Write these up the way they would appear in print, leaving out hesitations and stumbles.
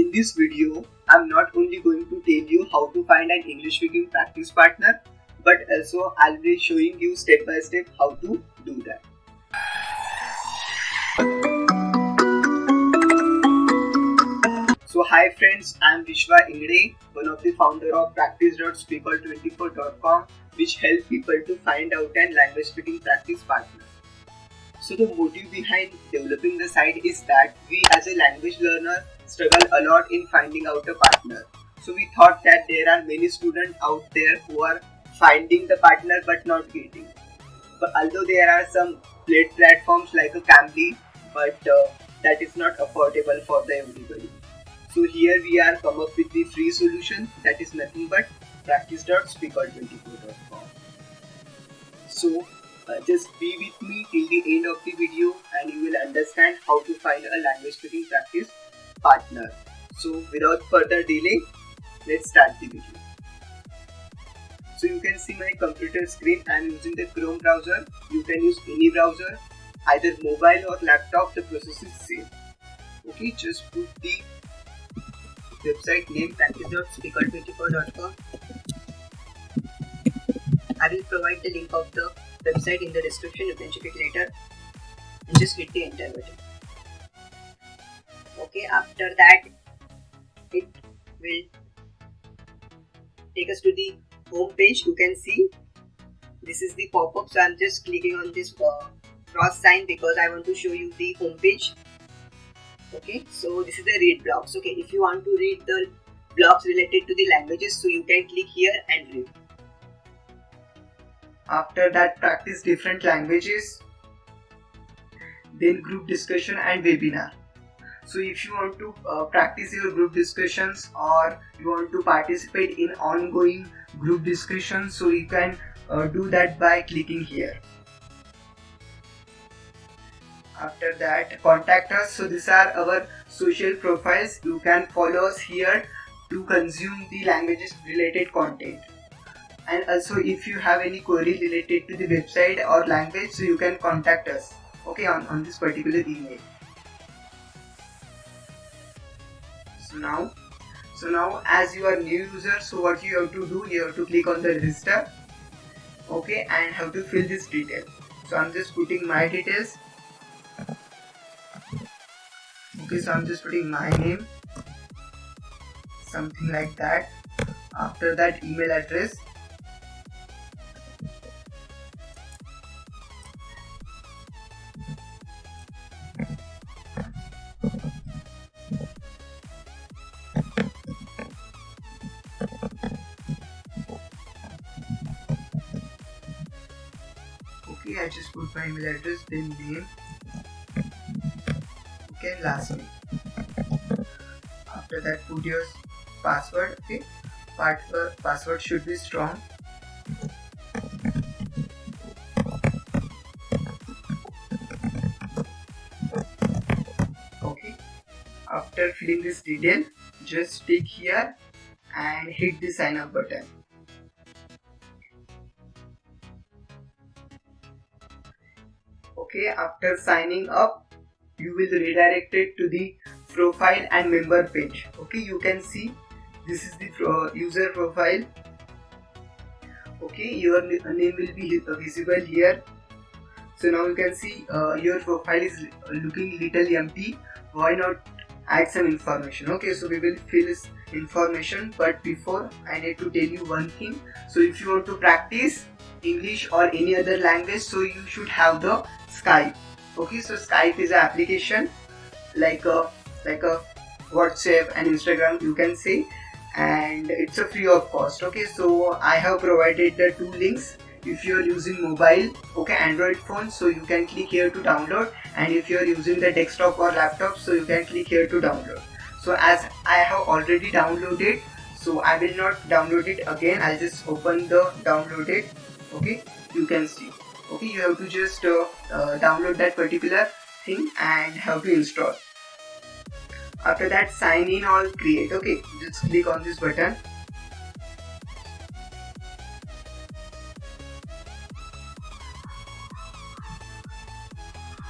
In this video, I'm not only going to tell you how to find an English speaking practice partner, but also I'll be showing you step by step how to do that. So hi friends, I'm Vishwa Ingale, one of the founder of practice.speaker24.com, which help people to find out an language speaking practice partner. So the motive behind developing the site is that we as a language learner struggle a lot in finding out a partner. So we thought that there are many students out there who are finding the partner but not getting. But although there are some paid platforms like a Cambly, but that is not affordable for the everybody. So here we are come up with the free solution, that is nothing but practice.speaker24.com. So just be with me till the end of the video and you will understand how to find a language speaking practice partner. So without further delay, let's start the video. So you can see my computer screen. I am using the Chrome browser. You can use any browser, either mobile or laptop, the process is same. Okay, just put the website name practice.speaker24.com. I will provide the link of the website in the description, you can check it later, and just hit the enter button. Okay, after that it will take us to the home page. You can see this is the pop-up, so I'm just clicking on this cross sign because I want to show you the home page. Okay, so this is the read blogs. Okay, if you want to read the blogs related to the languages, so you can click here and read. After that, practice different languages, then group discussion and webinar. So if you want to practice your group discussions or you want to participate in ongoing group discussions, so you can do that by clicking here. After that, contact us. So these are our social profiles. You can follow us here to consume the languages related content. And also if you have any query related to the website or language, so you can contact us, okay, on this particular email. So now as you are new user, so what you have to do, you have to click on the register, okay, and have to fill this detail. So I'm just putting my details. Okay, so I'm just putting my name, something like that. After that, email address. Okay, I just put my email address, then name, okay, last name. After that, put your password. Okay, password should be strong. Okay, after filling this detail, just click here and hit the sign up button. Okay, after signing up, you will be redirected to the profile and member page. Okay, you can see this is the user profile. Okay, your name will be visible here. So now you can see your profile is looking little empty. Why not add some information? Okay, so we will fill this information, but before I need to tell you one thing. So if you want to practice English or any other language, so you should have the Skype. Okay, so Skype is an application like a WhatsApp and Instagram, you can say, and it's a free of cost. Okay, so I have provided the two links. If you are using mobile, okay, Android phone, so you can click here to download, and if you are using the desktop or laptop, so you can click here to download. So as I have already downloaded, so I will not download it again. I'll just open the downloaded. Okay, you can see. Okay, you have to just download that particular thing and have to install. After that, sign in or create. Okay, just click on this button.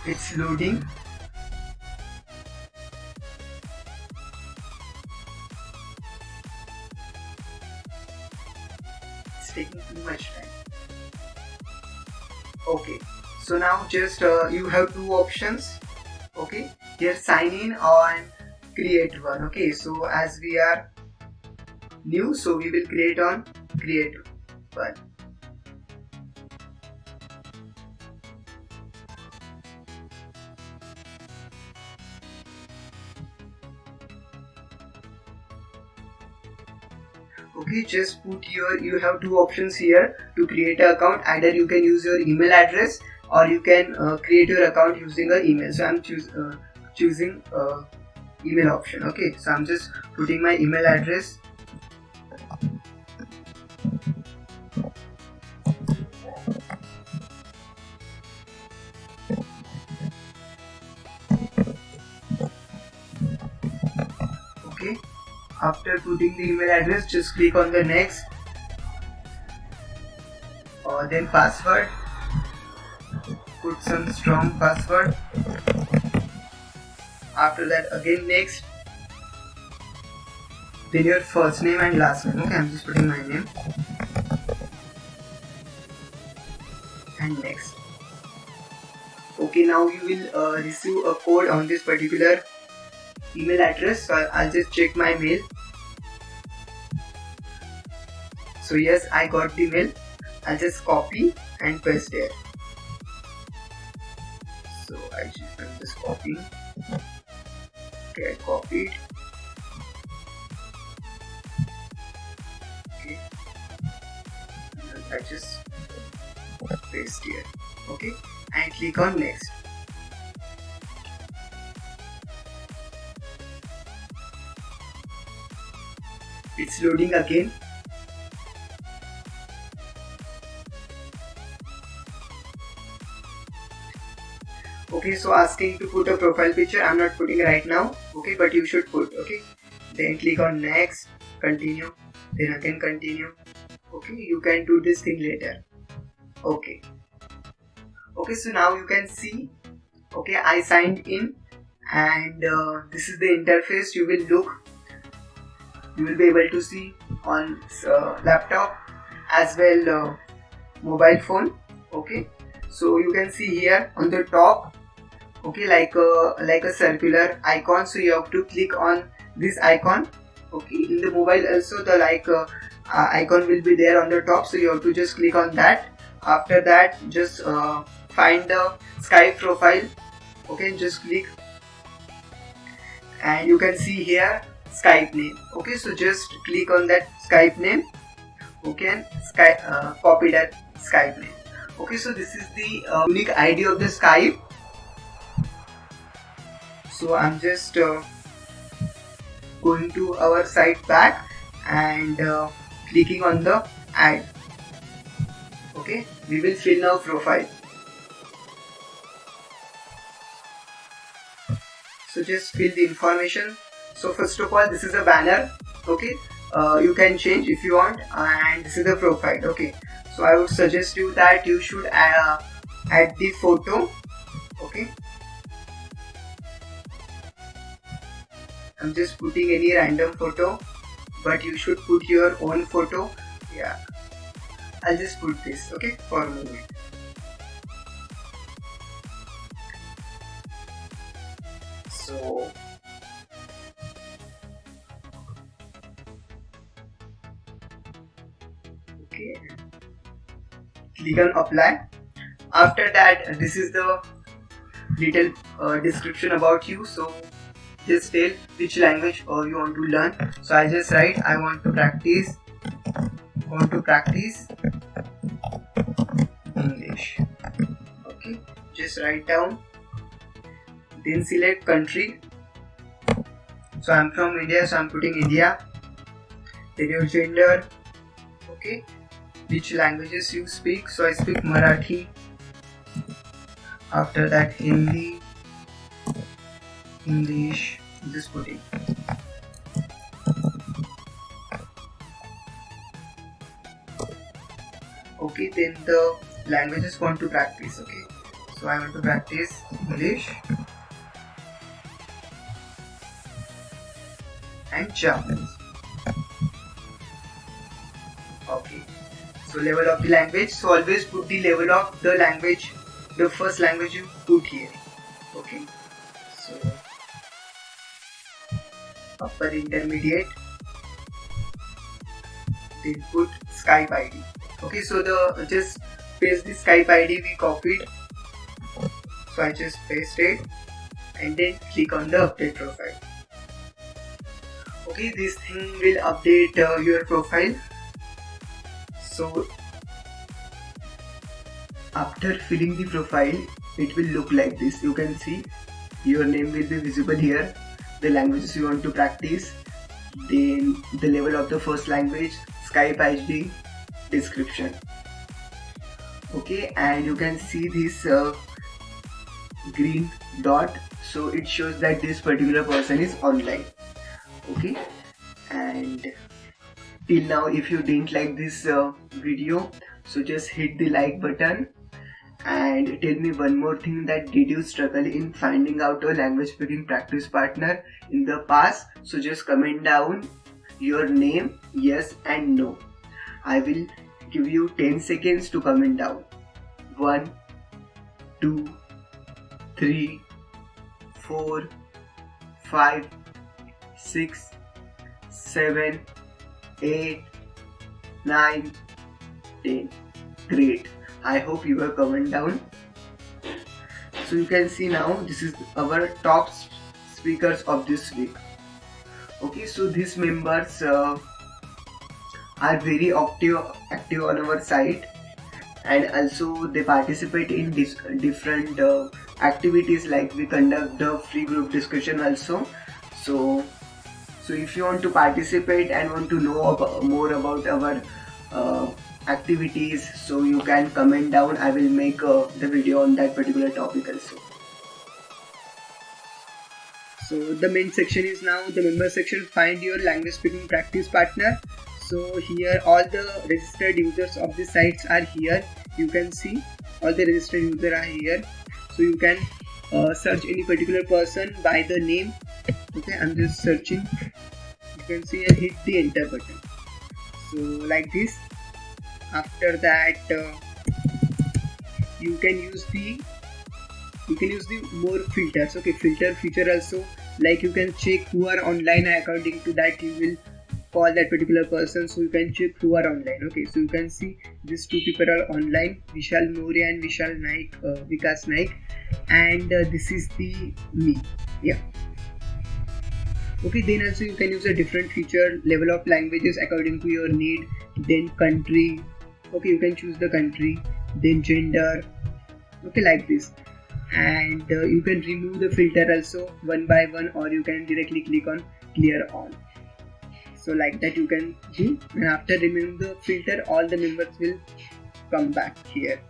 It's loading. it's taking too much time. Okay, so now just you have two options. Okay, here sign in and create one. Okay, so as we are new, so we will create on create one. Okay, just put you have two options here to create an account. Either you can use your email address or you can create your account using an email. So I'm choosing email option. Okay, so I'm just putting my email address. Okay, after putting the email address, just click on the next, then password. Put some strong password. After that, again next, then your first name and last name. Okay, I'm just putting my name and next. Okay, now you will receive a code on this particular email address. So I'll just check my mail. So yes, I got the mail. I'll just copy and paste there. So I'm just copying. Okay, I copied. Okay, I just paste here. Okay, and click on next. It's loading again. Okay, so asking to put a profile picture. I'm not putting right now. Okay, but you should put. Okay, then click on next, continue, then again continue. Okay, you can do this thing later. Okay, so now you can see. Okay, I signed in, and this is the interface. You will be able to see on laptop as well mobile phone. Okay, so you can see here on the top, okay, like a circular icon, so you have to click on this icon. Okay, in the mobile also the icon will be there on the top, so you have to just click on that. After that, just find the Skype profile. Okay, just click, and you can see here Skype name. Okay, so just click on that Skype name. Okay, and copy that Skype name. Okay, so this is the unique ID of the Skype. So I'm just going to our site back and clicking on the add. Okay, we will fill now profile. So just fill the information. So first of all, this is a banner. Okay, you can change if you want, and this is the profile. Okay, so I would suggest you that you should add the photo. Okay, I'm just putting any random photo, but you should put your own photo. Yeah, I'll just put this. Okay, for a moment. So okay, click on apply. After that, this is the little description about you. So just tell which language you want to learn. So I just write I want to practice English. Okay, just write down, then select country. So I'm from India, so I'm putting India. Then your gender. Okay, which languages you speak. So I speak Marathi. After that, Hindi, English, just putting. Okay, then the languages want to practice. Okay, so I want to practice English and Japanese. Okay, So level of the language, so always put the level of the language, the first language you put here. Okay, so upper intermediate, then put Skype ID. Okay, so the just paste the Skype ID we copied, so I just paste it and then click on the update profile. Okay, this thing will update your profile. So after filling the profile, it will look like this. You can see your name will be visible here, the languages you want to practice, then the level of the first language, Skype ID, description. Okay, and you can see this green dot, so it shows that this particular person is online. Okay, and till now if you didn't like this video, so just hit the like button and tell me one more thing, that did you struggle in finding out a language speaking practice partner in the past? So just comment down your name, yes and no. I will give you 10 seconds to comment down. 1 2 3 4 5 6 7 8 9 10. Great, I hope you will comment down. So you can see now this is our top speakers of this week. Okay, so these members are very active on our site, and also they participate in different activities, like we conduct the free group discussion also. So if you want to participate and want to know more about our activities, so you can comment down. I will make the video on that particular topic also. So the main section is now the member section. Find your language speaking practice partner. So here all the registered users of the sites are here. You can see all the registered users are here. So you can search any particular person by the name. Okay, I'm just searching. You can see and hit the enter button. So like this. After that, you can use the more filters. Okay, filter feature also, like you can check who are online, and according to that you will call that particular person. So you can check who are online. Okay, so you can see these two people are online, Vishal Moria and Vikas Naik, and this is the me. Yeah. Okay, then also you can use a different feature, level of languages according to your need, then country. Okay, you can choose the country, then gender. Okay, like this. And you can remove the filter also one by one, or you can directly click on clear all. So like that you can do, and after removing the filter, all the members will come back here.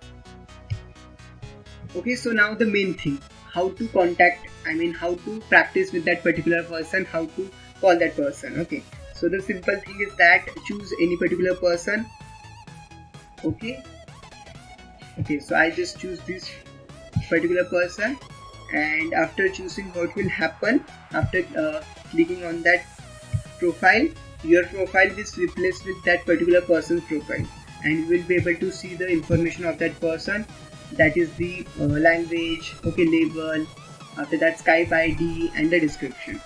Okay, so now the main thing, how to contact, how to practice with that particular person, how to call that person. Okay, so the simple thing is that choose any particular person. Okay, so I just choose this particular person, and after choosing, what will happen after clicking on that profile, your profile is replaced with that particular person's profile, and you will be able to see the information of that person, that is the language, okay, label, after that Skype ID and the description.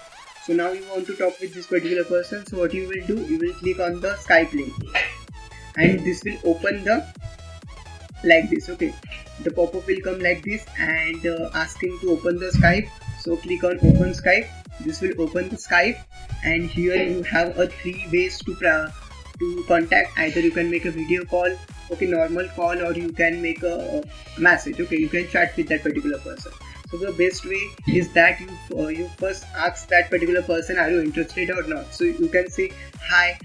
So now you want to talk with this particular person, so what you will do, you will click on the Skype link, and this will open the like this. Okay, the pop-up will come like this, and asking to open the Skype. So click on open Skype. This will open the Skype, and here you have a 3 ways to contact. Either you can make a video call, okay, normal call, or you can make a message. Okay, you can chat with that particular person. So the best way is that you first ask that particular person, are you interested or not. So you can say, hi,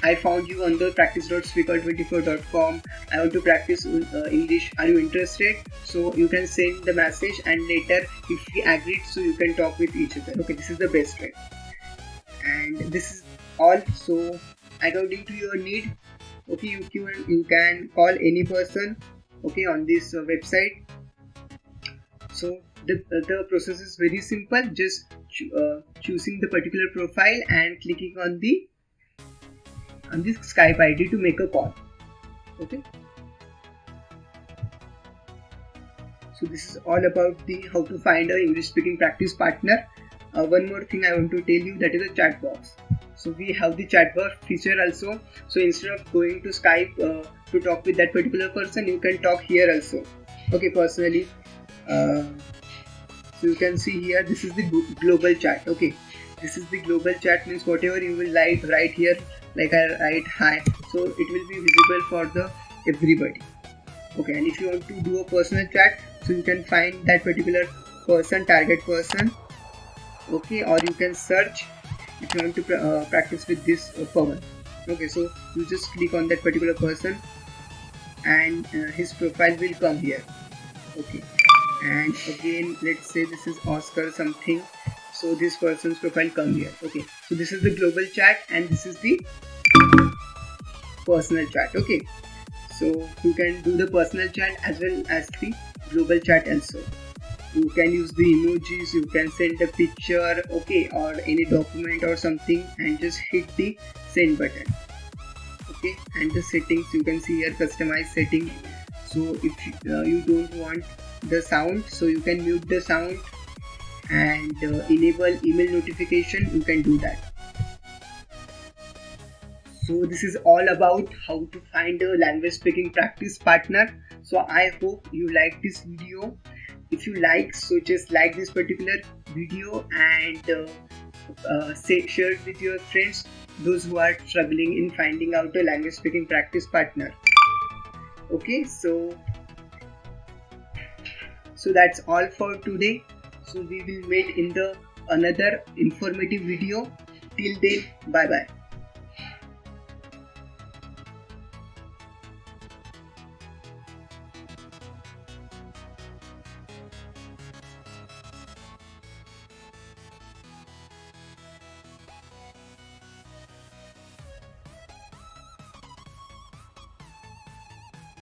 I found you on the practice.speaker24.com. I want to practice English. Are you interested? So you can send the message, and later if he agreed, so you can talk with each other. Okay, this is the best way, and this is all. So according to your need, okay, you can call any person, okay, on this website. So the process is very simple. Just choosing the particular profile and clicking on the Skype ID to make a call. Okay, so this is all about the how to find a English speaking practice partner. One more thing I want to tell you, that is a chat box. So we have the chat box feature also. So instead of going to Skype to talk with that particular person, you can talk here also. Okay, personally. So you can see here, this is the global chat. Okay, this is the global chat, means whatever you will write here, like I write hi, so it will be visible for the everybody. Okay, and if you want to do a personal chat, so you can find that particular person, target person. Okay, or you can search if you want to practice with this Pawan. Okay, so you just click on that particular person and his profile will come here. Okay, and again let's say this is Oscar something, so this person's profile come here. Okay, so this is the global chat and this is the personal chat. Okay, so you can do the personal chat as well as the global chat also. You can use the emojis, you can send a picture, okay, or any document or something, and just hit the send button. Okay, and the settings you can see here, customize setting. So if you don't want the sound, so you can mute the sound, and enable email notification, you can do that. So this is all about how to find a language speaking practice partner. So I hope you like this video. If you like, so just like this particular video and share it with your friends, those who are struggling in finding out a language speaking practice partner. Okay, so that's all for today. So we will meet in the another informative video. Till then, bye bye.